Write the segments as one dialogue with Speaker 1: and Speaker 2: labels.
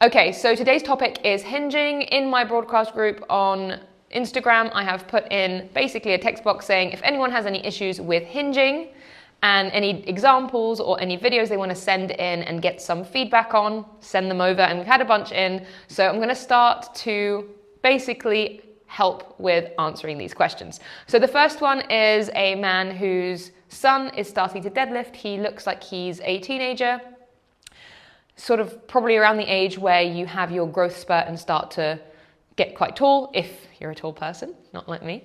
Speaker 1: Okay, so today's topic is hinging. In my broadcast group on Instagram, I have put in basically a text box saying if anyone has any issues with hinging and any examples or any videos they want to send in and get some feedback on, send them over, and we've had a bunch in. So I'm going to start to basically help with answering these questions. So the first one is a man whose son is starting to deadlift. He looks like he's a teenager, sort of probably around the age where you have your growth spurt and start to get quite tall, if you're a tall person, not like me.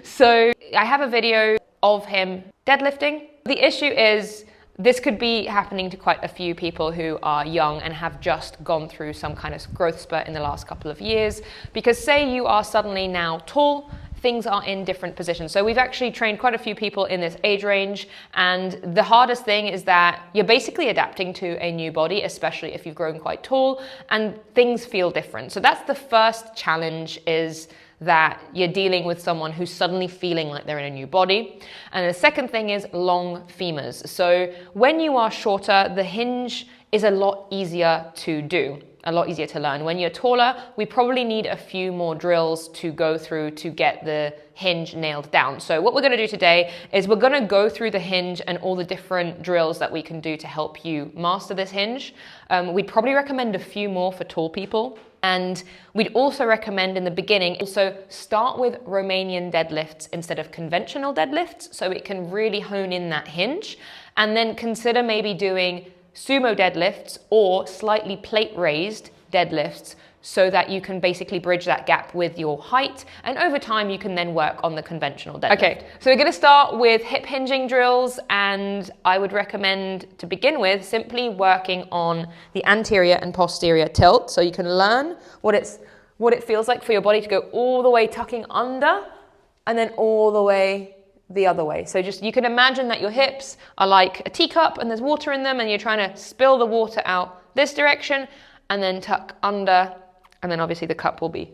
Speaker 1: So I have a video of him deadlifting. The issue is this could be happening to quite a few people who are young and have just gone through some kind of growth spurt in the last couple of years. Because say you are suddenly now tall, things are in different positions. So we've actually trained quite a few people in this age range, and the hardest thing is that you're basically adapting to a new body, especially if you've grown quite tall, and things feel different. So that's the first challenge, is that you're dealing with someone who's suddenly feeling like they're in a new body. And the second thing is long femurs. So when you are shorter, the hinge is a lot easier to do, a lot easier to learn. When you're taller, we probably need a few more drills to go through to get the hinge nailed down. So what we're going to do today is we're going to go through the hinge and all the different drills that we can do to help you master this hinge. We'd probably recommend a few more for tall people. And we'd also recommend in the beginning, also start with Romanian deadlifts instead of conventional deadlifts, so it can really hone in that hinge. And then consider maybe doing sumo deadlifts or slightly plate raised deadlifts, so that you can basically bridge that gap with your height, and over time you can then work on the conventional deadlift. Okay, so we're going to start with hip hinging drills, and I would recommend to begin with simply working on the anterior and posterior tilt, so you can learn what it feels like for your body to go all the way tucking under and then all the way the other way. So just, you can imagine that your hips are like a teacup and there's water in them, and you're trying to spill the water out this direction and then tuck under, and then obviously the cup will be.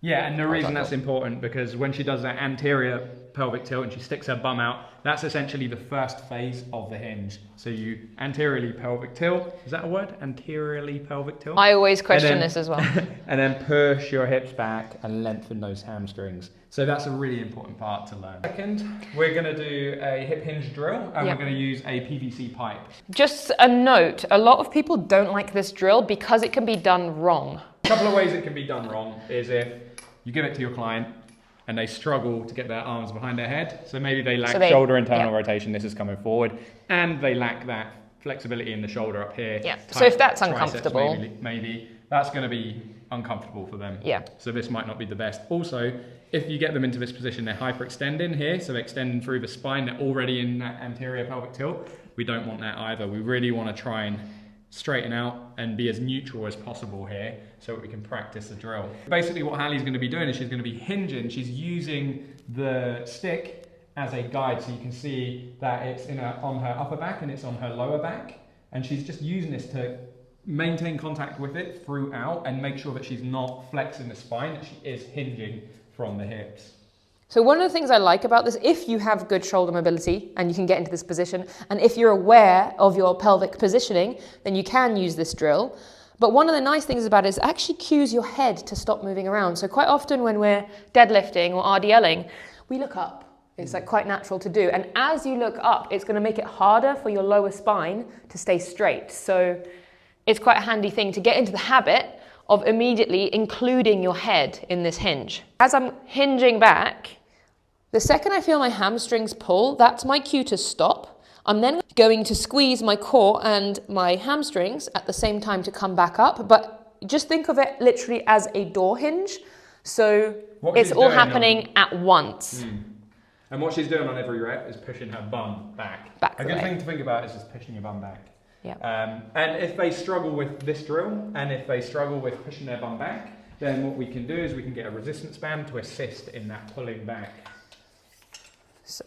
Speaker 2: Yeah, and the reason that's important, because when she does that anterior pelvic tilt and she sticks her bum out, that's essentially the first phase of the hinge. So you anteriorly pelvic tilt, is that a word? Anteriorly pelvic tilt?
Speaker 1: I always question this as well.
Speaker 2: And then push your hips back and lengthen those hamstrings. So that's a really important part to learn. Second, we're going to do a hip hinge drill, and we're going to use a PVC pipe.
Speaker 1: Just a note, a lot of people don't like this drill because it can be done wrong.
Speaker 2: A couple of ways it can be done wrong is if you give it to your client and they struggle to get their arms behind their head. So maybe they lack shoulder internal rotation, this is coming forward, and they lack that flexibility in the shoulder up here.
Speaker 1: Yeah. So if that's uncomfortable,
Speaker 2: maybe that's going to be uncomfortable for them.
Speaker 1: Yeah.
Speaker 2: So this might not be the best. Also, if you get them into this position, they're hyperextending here, so they're extending through the spine, they're already in that anterior pelvic tilt. We don't want that either. We really want to try and straighten out and be as neutral as possible here so that we can practice the drill. Basically what Hallie's going to be doing is she's going to be hinging. She's using the stick as a guide, so you can see that it's on her upper back and it's on her lower back, and she's just using this to maintain contact with it throughout and make sure that she's not flexing the spine, that she is hinging from the hips.
Speaker 1: So one of the things I like about this, if you have good shoulder mobility and you can get into this position, and if you're aware of your pelvic positioning, then you can use this drill. But one of the nice things about it is it actually cues your head to stop moving around. So quite often when we're deadlifting or RDLing, we look up. It's like quite natural to do. And as you look up, it's going to make it harder for your lower spine to stay straight. So it's quite a handy thing to get into the habit of immediately including your head in this hinge. As I'm hinging back, the second I feel my hamstrings pull, that's my cue to stop. I'm then going to squeeze my core and my hamstrings at the same time to come back up, but just think of it literally as a door hinge. So it's all happening at once.
Speaker 2: And what she's doing on every rep is pushing her bum back. A good thing to think about is just pushing your bum back.
Speaker 1: Yeah.
Speaker 2: And if they struggle with this drill, and if they struggle with pushing their bum back, then what we can do is we can get a resistance band to assist in that pulling back.
Speaker 1: So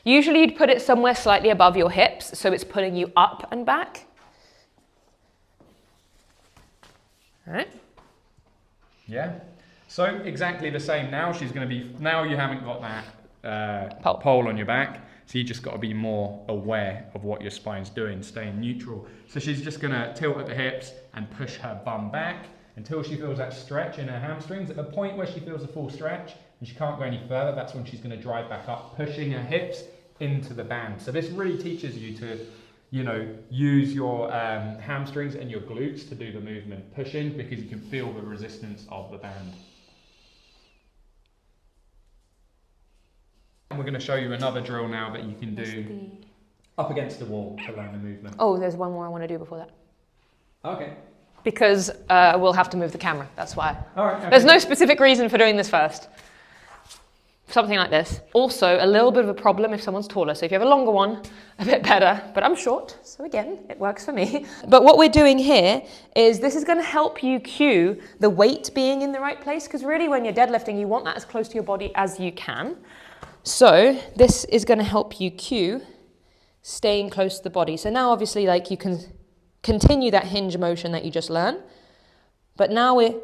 Speaker 1: usually you'd put it somewhere slightly above your hips, so it's pulling you up and back. All right.
Speaker 2: Yeah. So exactly the same now. She's going to be, now you haven't got that pole on your back. So you just got to be more aware of what your spine's doing, staying neutral. So she's just going to tilt at the hips and push her bum back until she feels that stretch in her hamstrings. At the point where she feels the full stretch and she can't go any further, that's when she's going to drive back up, pushing her hips into the band. So this really teaches you to, you know, use your hamstrings and your glutes to do the movement, pushing, because you can feel the resistance of the band. And we're going to show you another drill now that you can do up against the wall to learn the movement.
Speaker 1: Oh, there's one more I want to do before that.
Speaker 2: Okay.
Speaker 1: Because we'll have to move the camera, that's why.
Speaker 2: All right. Okay.
Speaker 1: There's no specific reason for doing this first. Something like this. Also, a little bit of a problem if someone's taller. So if you have a longer one, a bit better. But I'm short, so again, it works for me. But what we're doing here is this is going to help you cue the weight being in the right place, because really when you're deadlifting, you want that as close to your body as you can. So this is going to help you cue staying close to the body. So now obviously like you can continue that hinge motion that you just learned, but now we're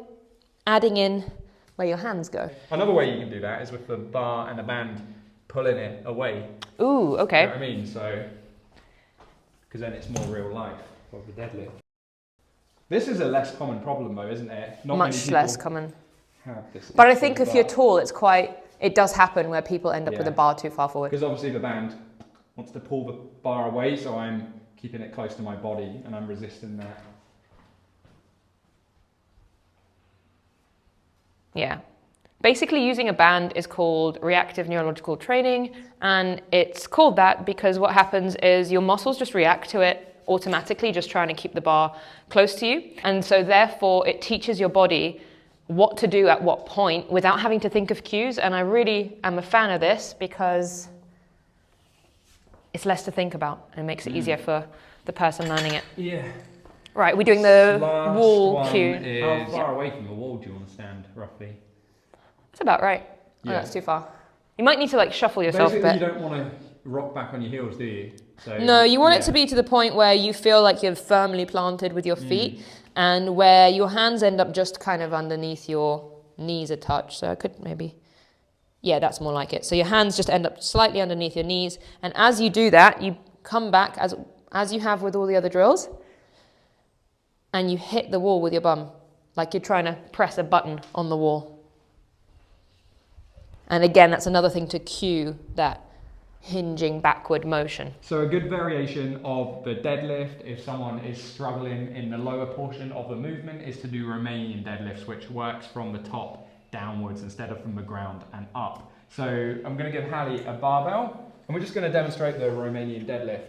Speaker 1: adding in where your hands go.
Speaker 2: Another way you can do that is with the bar and the band pulling it away.
Speaker 1: Ooh, okay.
Speaker 2: You know what I mean? So, because then it's more real life of the deadlift. This is a less common problem though, isn't it? Not
Speaker 1: Much less common.
Speaker 2: Have this
Speaker 1: but I think if you're tall, it does happen where people end up with a bar too far forward.
Speaker 2: Because obviously the band wants to pull the bar away, so I'm keeping it close to my body and I'm resisting that.
Speaker 1: Yeah. Basically using a band is called reactive neurological training, and it's called that because what happens is your muscles just react to it automatically, just trying to keep the bar close to you. And so therefore it teaches your body what to do at what point without having to think of cues. And I really am a fan of this because it's less to think about and it makes it easier for the person learning it.
Speaker 2: Yeah.
Speaker 1: Right, we're doing the
Speaker 2: Last
Speaker 1: wall
Speaker 2: one
Speaker 1: cue.
Speaker 2: How far away from the wall do you want to stand, roughly?
Speaker 1: That's about right.
Speaker 2: Yeah.
Speaker 1: Oh, that's too far. You might need to like shuffle yourself
Speaker 2: Basically,
Speaker 1: a bit.
Speaker 2: you don't want to rock back on your heels, do you? So,
Speaker 1: No, you want it to be to the point where you feel like you're firmly planted with your feet and where your hands end up just kind of underneath your knees a touch. So I could maybe, yeah, that's more like it. So your hands just end up slightly underneath your knees. And as you do that, you come back as you have with all the other drills, and you hit the wall with your bum, like you're trying to press a button on the wall. And again, that's another thing to cue that hinging backward motion.
Speaker 2: So a good variation of the deadlift, if someone is struggling in the lower portion of the movement, is to do Romanian deadlifts, which works from the top downwards instead of from the ground and up. So I'm going to give Hallie a barbell, and we're just going to demonstrate the Romanian deadlift.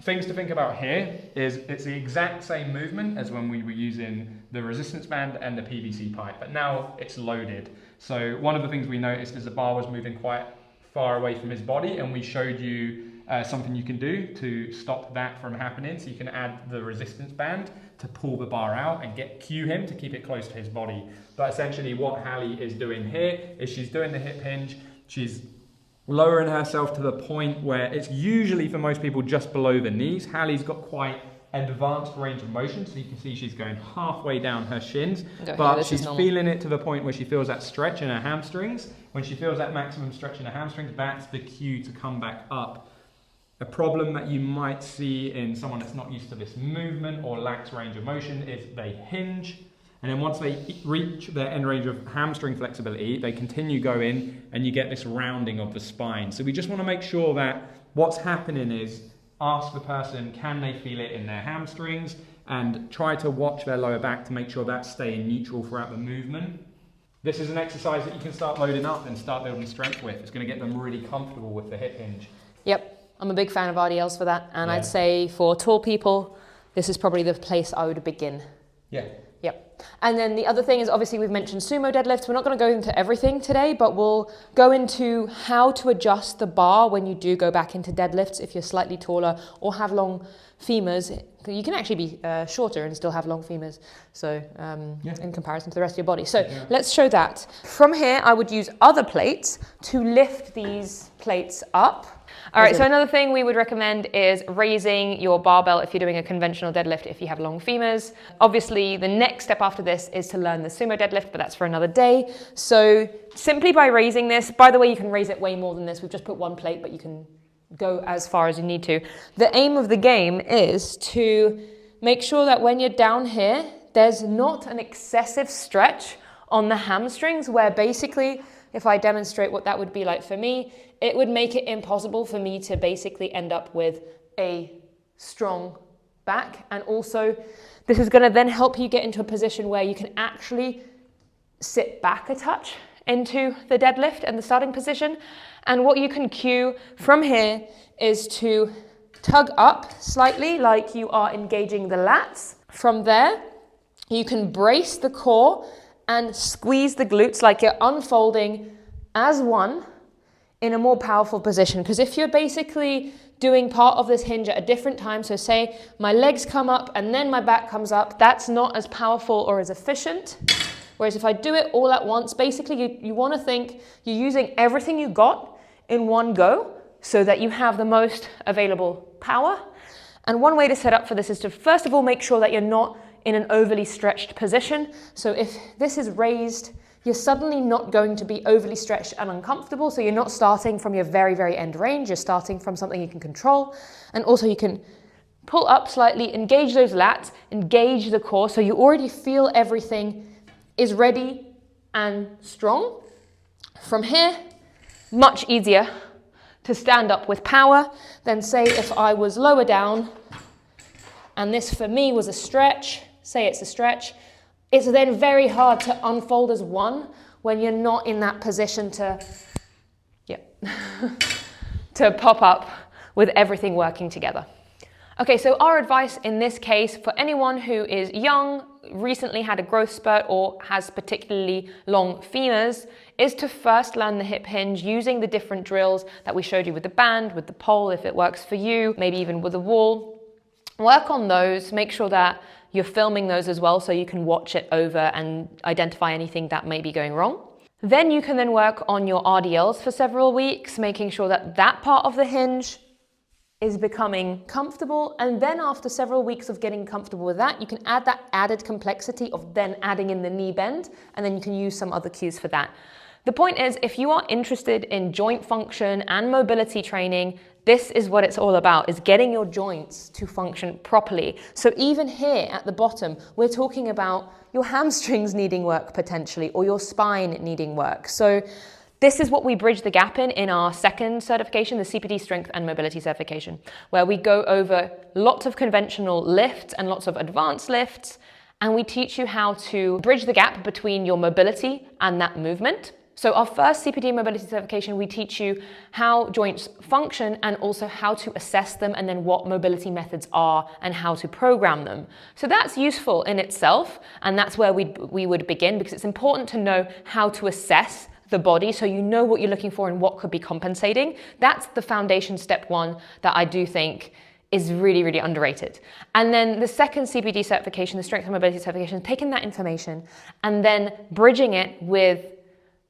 Speaker 2: Things to think about here is it's the exact same movement as when we were using the resistance band and the PVC pipe, but now it's loaded. So one of the things we noticed is the bar was moving quite far away from his body, and we showed you something you can do to stop that from happening. So you can add the resistance band to pull the bar out and cue him to keep it close to his body. But essentially what Hallie is doing here is she's doing the hip hinge, she's lowering herself to the point where it's usually for most people just below the knees. Hallie's got quite advanced range of motion, so you can see she's going halfway down her shins, but she's feeling it to the point where she feels that stretch in her hamstrings. When she feels that maximum stretch in her hamstrings, that's the cue to come back up. A problem that you might see in someone that's not used to this movement or lacks range of motion is they hinge, and then once they reach their end range of hamstring flexibility, they continue going and you get this rounding of the spine. So we just want to make sure that what's happening is ask the person, can they feel it in their hamstrings, and try to watch their lower back to make sure that's staying neutral throughout the movement. This is an exercise that you can start loading up and start building strength with. It's going to get them really comfortable with the hip hinge.
Speaker 1: Yep, I'm a big fan of RDLs for that, and I'd say for tall people, this is probably the place I would begin.
Speaker 2: Yeah.
Speaker 1: Yep. And then the other thing is, obviously we've mentioned sumo deadlifts. We're not going to go into everything today, but we'll go into how to adjust the bar when you do go back into deadlifts if you're slightly taller or have long femurs. You can actually be shorter and still have long femurs, so in comparison to the rest of your body. So let's show that. From here, I would use other plates to lift these plates up All right, so another thing we would recommend is raising your barbell if you're doing a conventional deadlift if you have long femurs. Obviously, the next step after this is to learn the sumo deadlift, but that's for another day. So simply by raising this, by the way, you can raise it way more than this. We've just put one plate, but you can go as far as you need to. The aim of the game is to make sure that when you're down here, there's not an excessive stretch on the hamstrings where basically, if I demonstrate what that would be like for me, it would make it impossible for me to basically end up with a strong back. And also, this is going to then help you get into a position where you can actually sit back a touch into the deadlift and the starting position. And what you can cue from here is to tug up slightly like you are engaging the lats. From there, you can brace the core and squeeze the glutes like you're unfolding as one in a more powerful position. Because if you're basically doing part of this hinge at a different time, so say my legs come up and then my back comes up, that's not as powerful or as efficient. Whereas if I do it all at once, basically you want to think you're using everything you got in one go so that you have the most available power. And one way to set up for this is to first of all make sure that you're not in an overly stretched position. So if this is raised, you're suddenly not going to be overly stretched and uncomfortable. So you're not starting from your very, very end range. You're starting from something you can control. And also you can pull up slightly, engage those lats, engage the core. So you already feel everything is ready and strong. From here, much easier to stand up with power than say if I was lower down and this for me was a stretch, say it's a stretch, it's then very hard to unfold as one when you're not in that position to, to pop up with everything working together. Okay, so our advice in this case for anyone who is young, recently had a growth spurt or has particularly long femurs is to first learn the hip hinge using the different drills that we showed you with the band, with the pole if it works for you, maybe even with a wall. Work on those, make sure that you're filming those as well so you can watch it over and identify anything that may be going wrong. Then you can then work on your RDLs for several weeks, making sure that that part of the hinge is becoming comfortable. And then after several weeks of getting comfortable with that, you can add that added complexity of then adding in the knee bend, and then you can use some other cues for that. The point is, if you are interested in joint function and mobility training, this is what it's all about, is getting your joints to function properly. So even here at the bottom, we're talking about your hamstrings needing work potentially, or your spine needing work. So this is what we bridge the gap in our second certification, the CPD Strength and Mobility Certification, where we go over lots of conventional lifts and lots of advanced lifts, and we teach you how to bridge the gap between your mobility and that movement. So our first CPD mobility certification, we teach you how joints function and also how to assess them, and then what mobility methods are and how to program them. So that's useful in itself, and that's where we would begin, because it's important to know how to assess the body so you know what you're looking for and what could be compensating. That's the foundation step one that I do think is really, really underrated. And then the second CPD certification, the Strength and Mobility Certification, taking that information and then bridging it with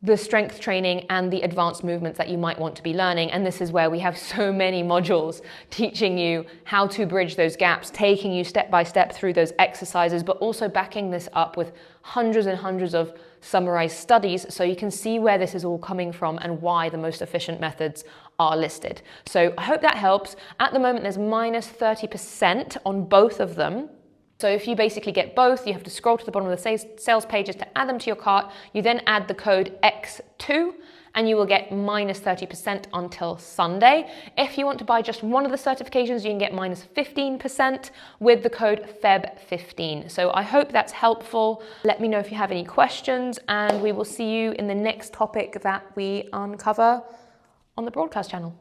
Speaker 1: the strength training and the advanced movements that you might want to be learning. And this is where we have so many modules teaching you how to bridge those gaps, taking you step by step through those exercises, but also backing this up with hundreds and hundreds of summarized studies so you can see where this is all coming from and why the most efficient methods are listed. So I hope that helps. At the moment, there's minus 30% on both of them. So if you basically get both, you have to scroll to the bottom of the sales pages to add them to your cart. You then add the code X2 and you will get minus 30% until Sunday. If you want to buy just one of the certifications, you can get minus 15% with the code FEB15. So I hope that's helpful. Let me know if you have any questions, and we will see you in the next topic that we uncover on the broadcast channel.